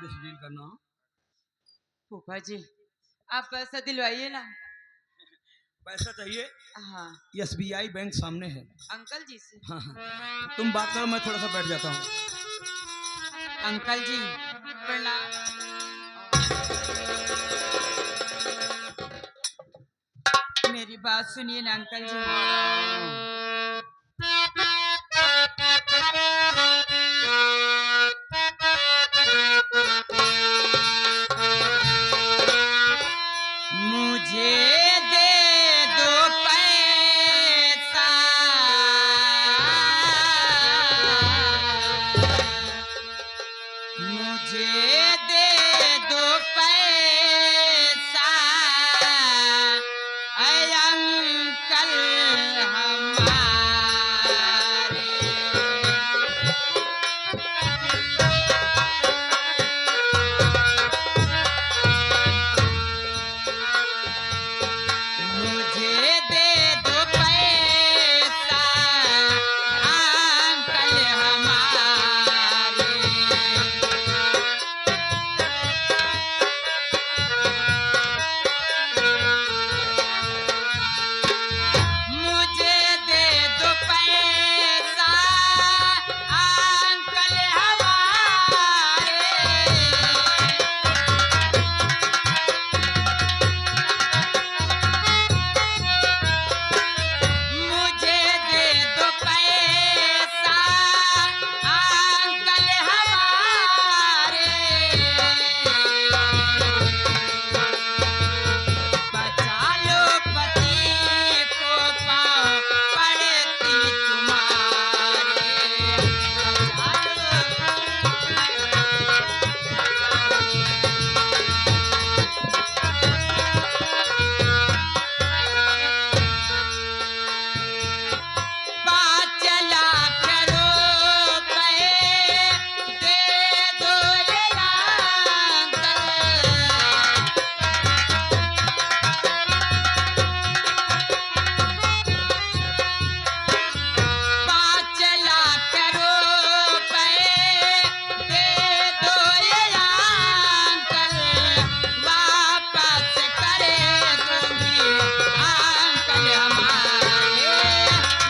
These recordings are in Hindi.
आधे से डील करना। फूफा जी आप पैसा दिलवाइए ना। पैसा चाहिए? हाँ SBI बैंक सामने है। अंकल जी से। हाँ हाँ तुम बात करो, मैं थोड़ा सा बैठ जाता हूँ। अंकल जी प्रणाम। मेरी बात सुनिए ना अंकल जी। मुझे दे दो पैसा, मुझे दे दो पैसा, ऐ अंकल हमारे। मुझे दे दो पैसा अंकल हमारे। मुझे दे दो पैसा अंकल हमारे। मुझे दे दो पैसा अंकल हमारे। बचा लो पति को पाँव पड़ती तुम्हारे। बचा लो। पाँच लाख रुपए दे दो ये अंकल। 5 लाख रुपए दे दो ये अंकल। वापस करे दूंगी अंकल हमारे।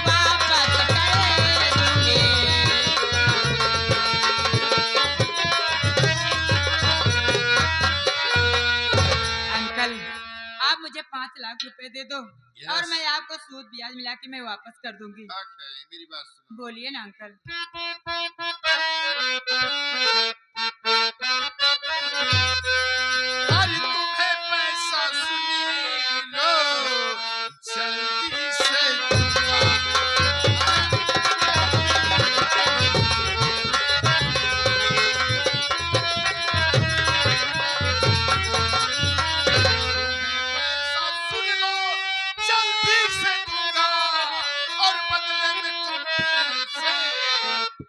वापस करे दूंगी। अंकल आप मुझे 5 लाख रुपए दे दो और मैं आपको सूद ब्याज मिला के मैं वापस कर दूंगी। मेरी बात सुनो। बोलिए ना अंकल। और तुम्हें पैसा सुनिए लो जल्दी से दूंगा। पैसा सुन लो जल्दी से दूंगा और बदले में तुमसे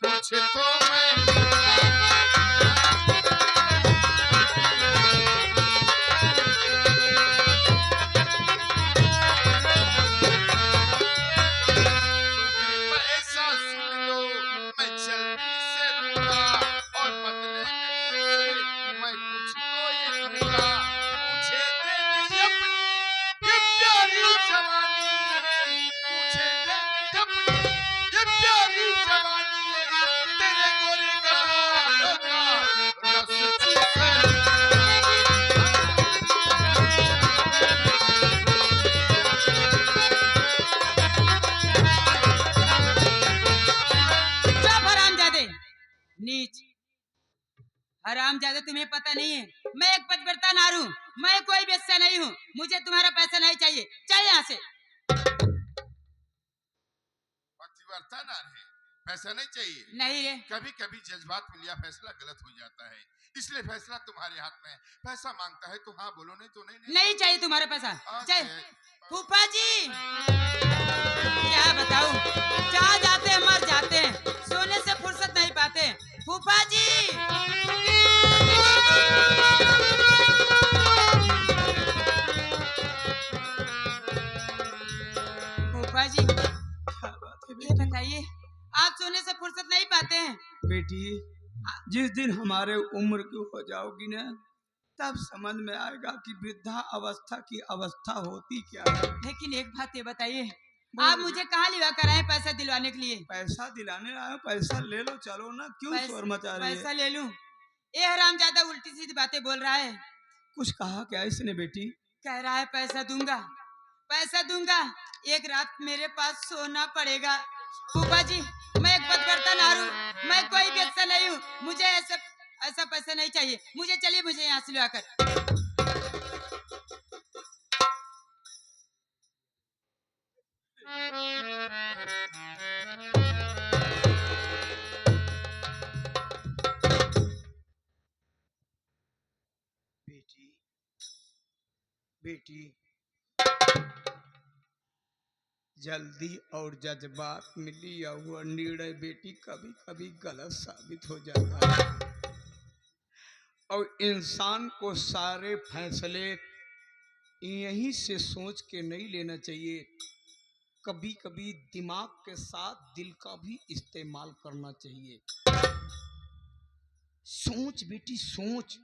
कुछ तो मैं दूंगा। पैसा सुन लो मैं जल्दी से दूंगा और बदले में तुमसे मैं कुछ तो ये दूंगा। मुझे दे दी अपनी ये प्यारी जवानी। मुझे दे दी अपनी ये प्यारी जवानी। तेरे गोरे गालों का रस चूसे। चुप हरामजादे नीच। हरामजादे तुम्हें पता नहीं है मैं एक पतिव्रता नारी हूँ। मैं कोई वेश्या नहीं हूँ। मुझे तुम्हारा पैसा नहीं चाहिए। चल यहाँ से। पतिव्रता नारी पैसा नहीं चाहिए। नहीं रे। कभी कभी जज्बात में लिया फैसला गलत हो जाता है, इसलिए फैसला तुम्हारे हाथ में है। पैसा मांगता है तो हाँ बोलो, नहीं तो नहीं। नहीं चाहिए तुम्हारा पैसा। चल। ओके। फूफा जी क्या बताऊं, जहाँ जाते हैं मर जाते हैं, सोने से फुर्सत नहीं पाते। फूफा जी फूफा जी ये बताइए आप सोने से फुर्सत नहीं पाते हैं? बेटी जिस दिन हमारे उम्र की हो जाओगी ना, तब समझ में आएगा कि वृद्धा अवस्था की अवस्था होती क्या है। लेकिन एक बात ये बताइए, बोलो आप जी। मुझे कहाँ लिवा कर आए पैसा दिलवाने के लिए? पैसा दिलाने आए हो, पैसा ले लो, चलो ना, क्यों शोर मचा रही है? पैसा ले लूं? ये हरामजादा उल्टी सीधी बातें बोल रहा है। कुछ कहा क्या इसने बेटी? कह रहा है पैसा दूंगा, पैसा दूंगा, एक रात मेरे पास सोना पड़ेगा। फूफा जी, मैं एक पतिव्रता नारी हूँ, मैं कोई बेचा नहीं हूँ, मुझे ऐसा ऐसा पैसा नहीं चाहिए। मुझे चलिए, मुझे यहाँ से लाकर। बेटी, बेटी, जल्दी और जज्बात में लिया हुआ निर्णय बेटी कभी कभी गलत साबित हो जाता है। और इंसान को सारे फैसले यहीं से सोच के नहीं लेना चाहिए, कभी कभी दिमाग के साथ दिल का भी इस्तेमाल करना चाहिए। सोच बेटी सोच,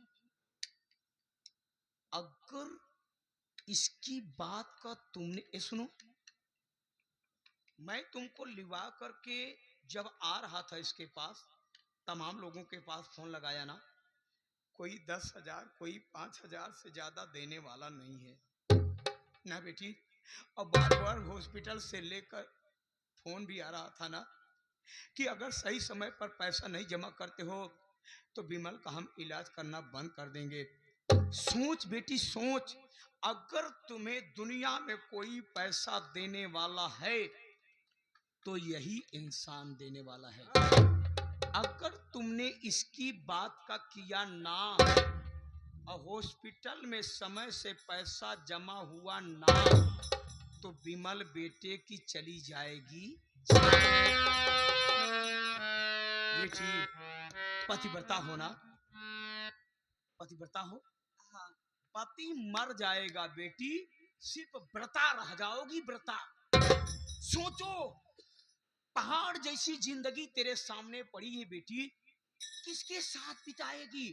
अगर इसकी बात का तुमने सुनो, मैं तुमको लिवा करके जब आ रहा था इसके पास, तमाम लोगों के पास फोन लगाया ना, कोई 10,000 कोई 5,000 से ज्यादा देने वाला नहीं है ना बेटी। और बार बार हॉस्पिटल से लेकर फोन भी आ रहा था ना कि अगर सही समय पर पैसा नहीं जमा करते हो तो विमल का हम इलाज करना बंद कर देंगे। सोच बेटी सोच, अगर तुम्हें दुनिया में कोई पैसा देने वाला है तो यही इंसान देने वाला है। अगर तुमने इसकी बात का किया ना और हॉस्पिटल में समय से पैसा जमा हुआ ना, तो विमल बेटे की चली जाएगी। बेटी पतिव्रता हो ना, पतिव्रता हो, हाँ, पति मर जाएगा बेटी, सिर्फ व्रता रह जाओगी, व्रता। सोचो, पहाड़ जैसी जिंदगी तेरे सामने पड़ी है बेटी, किसके साथ बिताएगी,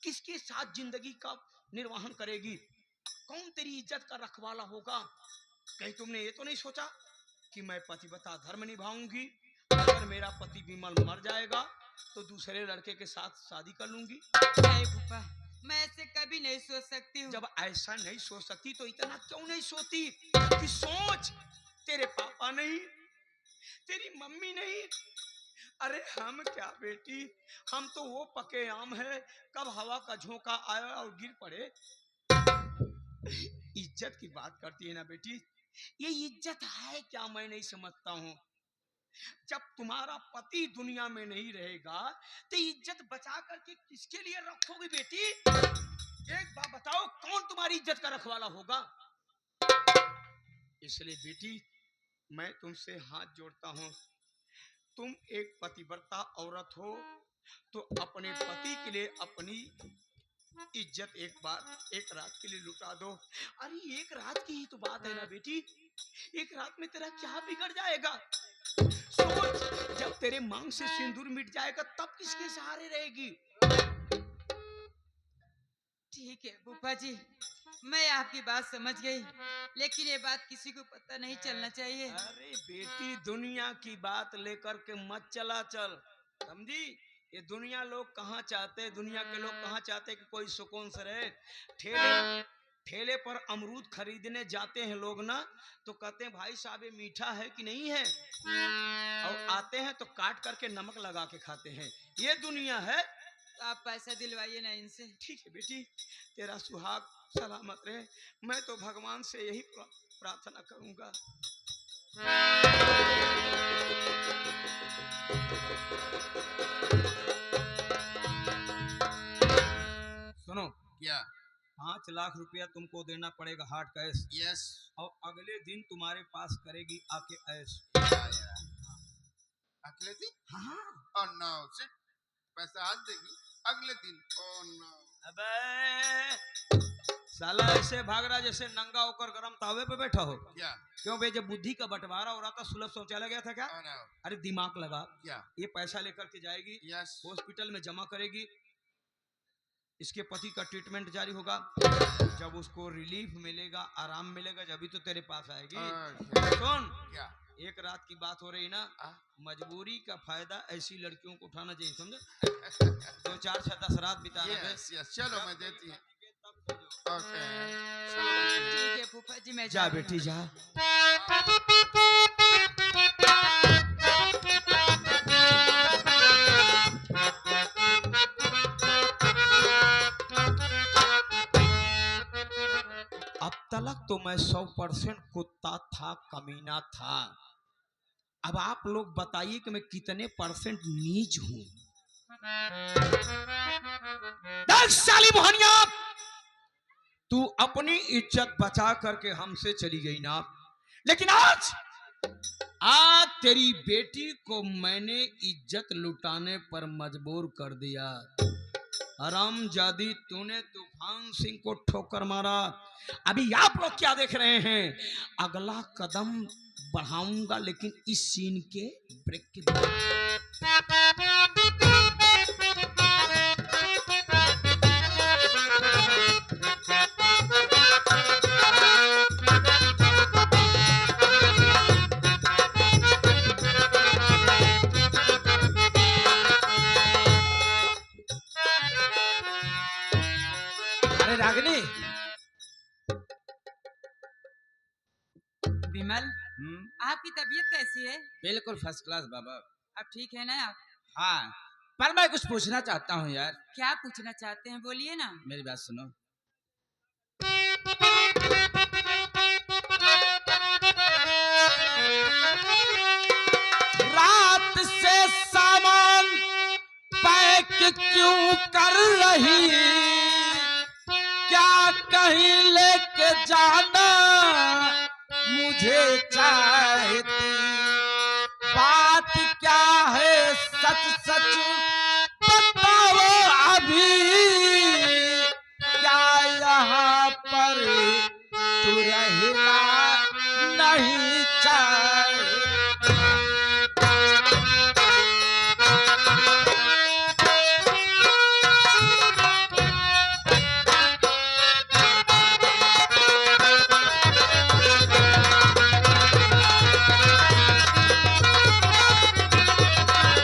किसके साथ जिंदगी का निर्वहन करेगी, कौन तेरी इज्जत का रखवाला होगा? कहीं तुमने ये तो नहीं सोचा कि मैं पतिव्रता धर्म निभाऊंगी, अगर मेरा पति विमल मर जाएगा तो दूसरे लड़के के साथ शादी कर लूंगी? नहीं फूफा, मैं ऐसे कभी नहीं सोच सकती हूँ। जब ऐसा नहीं सोच सकती तो इतना क्यों नहीं सोती कि सोच, तेरे पापा नहीं, तेरी मम्मी नहीं, अरे हम क्या बेटी, हम तो वो पके आम है, कब हवा का झोंका आया और गिर पड़े। इज्जत की बात करती है ना बेटी, ये इज्जत है क्या मैं नहीं समझता हूँ। जब तुम्हारा पति दुनिया में नहीं रहेगा तो इज्जत बचा करके किसके लिए रखोगी बेटी? एक बात बताओ, कौन तुम्हारी इज्जत का रखवाला होगा? इसलिए बेटी मैं तुमसे हाथ जोड़ता हूँ, तुम एक पतिव्रता औरत हो तो अपने पति के लिए अपनी इज्जत एक बार एक रात के लिए लुटा दो। अरे एक रात की ही तो बात है ना बेटी, एक रात में तेरा क्या बिगड़ जाएगा? सोच, जब तेरे मांग से सिंदूर मिट जाएगा तब किसके सहारे रहेगी? ठीक है फूफा जी, मैं आपकी बात समझ गई, लेकिन ये बात किसी को पता नहीं चलना चाहिए। अरे बेटी, दुनिया की बात लेकर के मत चला चल, समझी? ये दुनिया लोग कहाँ चाहते हैं, दुनिया के लोग कहाँ चाहते हैं कि कोई सुकून से रहे। ठेले ठेले पर अमरूद खरीदने जाते हैं लोग ना, तो कहते हैं भाई साहब ये मीठा है कि नहीं है, और आते हैं तो काट करके नमक लगा के खाते हैं। ये दुनिया है। तो आप पैसा दिलवाइए ना इनसे। ठीक है बेटी, तेरा सुहाग सलामत रहे, मैं तो भगवान से यही प्रार्थना करूंगा। सुनो, क्या? 5 लाख रुपया तुमको देना पड़ेगा हार्ड कैश, यस। और अगले दिन तुम्हारे पास करेगी आके ऐश। अगले दिन? हाँ, और ना सिर्फ पैसा आज देगी, अगले दिन ओ नो अबे साला ऐसे भाग रहा जैसे नंगा होकर गरम तावे पे बैठा हो। क्या क्यों भाई, जब बुद्धि का बंटवारा हो रहा था सुलभ शौचालय गया था क्या? ओ नो अरे दिमाग लगा, क्या ये पैसा लेकर के जाएगी, यस हॉस्पिटल में जमा करेगी, इसके पति का ट्रीटमेंट जारी होगा, जब उसको रिलीफ मिलेगा, आराम मिलेगा, जब तो तेरे पास आएगी। सुन, क्या एक रात की बात हो रही ना, आ? मजबूरी का फायदा ऐसी लड़कियों को उठाना चाहिए, समझे? 2 4 6 10 रात बिताना है। यस यस चलो मैं देती हूँ ओके ठीक है फूफा जी, मैं जा रही बेटी हूँ। जा। अब तक तो मैं 100% कुत्ता था, कमीना था। अब आप लोग बताइए कि मैं कितने परसेंट नीच हूं। 10 साली मोहनिया, तू अपनी इज्जत बचा करके हमसे चली गई ना, लेकिन आज तेरी बेटी को मैंने इज्जत लुटाने पर मजबूर कर दिया। हरामजादी, तूने तूफान सिंह को ठोकर मारा। अभी आप लोग क्या देख रहे हैं? अगला कदम बढ़ाऊंगा, लेकिन इस सीन के ब्रेक के बाद। अरे रागिनी, विमल, आपकी तबीयत कैसी है? बिल्कुल फर्स्ट क्लास बाबा। अब ठीक है ना आप? हाँ, पर मैं कुछ पूछना चाहता हूँ यार। क्या पूछना चाहते हैं, बोलिए ना। मेरी बात सुनो। रात से सामान पैक क्यों कर रही? क्या कहीं लेके जाना मुझे चाहती? बात क्या है सच सच बताओ अभी, क्या यहाँ पर तू रहना नहीं चाहती?